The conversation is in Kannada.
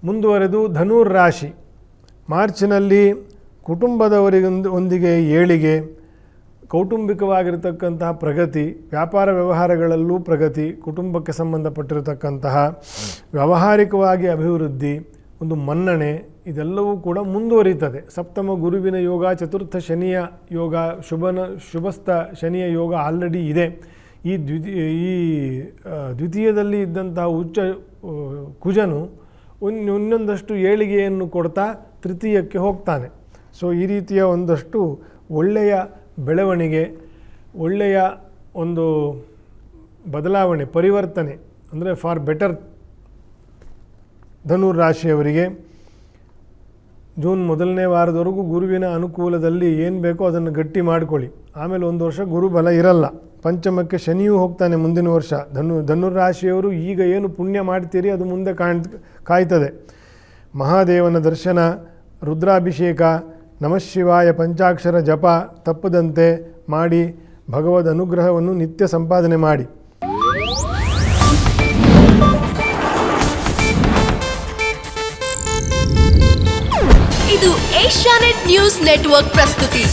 ಮುಂದುವರೆದು ಧನುರ್ ರಾಶಿ. ಮಾರ್ಚ್ನಲ್ಲಿ ಕುಟುಂಬದವರಿಗೊಂದಿಗೆ ಏಳಿಗೆ, ಕೌಟುಂಬಿಕವಾಗಿರತಕ್ಕಂತಹ ಪ್ರಗತಿ, ವ್ಯಾಪಾರ ವ್ಯವಹಾರಗಳಲ್ಲೂ ಪ್ರಗತಿ, ಕುಟುಂಬಕ್ಕೆ ಸಂಬಂಧಪಟ್ಟಿರತಕ್ಕಂತಹ ವ್ಯಾವಹಾರಿಕವಾಗಿ ಅಭಿವೃದ್ಧಿ, ಒಂದು ಮನ್ನಣೆ, ಇದೆಲ್ಲವೂ ಕೂಡ ಮುಂದುವರಿಯುತ್ತದೆ. ಸಪ್ತಮ ಗುರುವಿನ ಯೋಗ, ಚತುರ್ಥ ಶನಿಯ ಯೋಗ, ಶುಭಸ್ಥ ಶನಿಯ ಯೋಗ ಆಲ್ರೆಡಿ ಇದೆ. ಈ ದ್ವಿತೀಯದಲ್ಲಿ ಇದ್ದಂತಹ ಉಚ್ಚ ಕುಜನು ಇನ್ನೊಂದಷ್ಟು ಏಳಿಗೆಯನ್ನು ಕೊಡ್ತಾ ತೃತೀಯಕ್ಕೆ ಹೋಗ್ತಾನೆ. ಸೊ ಈ ರೀತಿಯ ಒಂದಷ್ಟು ಒಳ್ಳೆಯ ಬೆಳವಣಿಗೆ, ಒಳ್ಳೆಯ ಒಂದು ಬದಲಾವಣೆ, ಪರಿವರ್ತನೆ, ಅಂದರೆ ಫಾರ್ ಬೆಟರ್ ಧನುರ್ ರಾಶಿಯವರಿಗೆ ಜೂನ್ ಮೊದಲನೇ ವಾರದವರೆಗೂ ಗುರುವಿನ ಅನುಕೂಲದಲ್ಲಿ ಏನು ಬೇಕೋ ಅದನ್ನು ಗಟ್ಟಿ ಮಾಡಿಕೊಳ್ಳಿ. ಆಮೇಲೆ ಒಂದು ವರ್ಷ ಗುರುಬಲ ಇರಲ್ಲ. ಪಂಚಮಕ್ಕೆ ಶನಿಯೂ ಹೋಗ್ತಾನೆ ಮುಂದಿನ ವರ್ಷ. ಧನುರಾಶಿಯವರು ಈಗ ಏನು ಪುಣ್ಯ ಮಾಡ್ತೀರಿ ಅದು ಮುಂದೆ ಕಾಯ್ತದೆ. ಮಹಾದೇವನ ದರ್ಶನ, ರುದ್ರಾಭಿಷೇಕ, ನಮಃಶಿವಾಯ ಪಂಚಾಕ್ಷರ ಜಪ ತಪ್ಪದಂತೆ ಮಾಡಿ ಭಗವದ್ ಅನುಗ್ರಹವನ್ನು ನಿತ್ಯ ಸಂಪಾದನೆ ಮಾಡಿ. ಇದು ಏಷ್ಯಾನೆಟ್ ನ್ಯೂಸ್ ನೆಟ್ವರ್ಕ್ ಪ್ರಸ್ತುತಿ.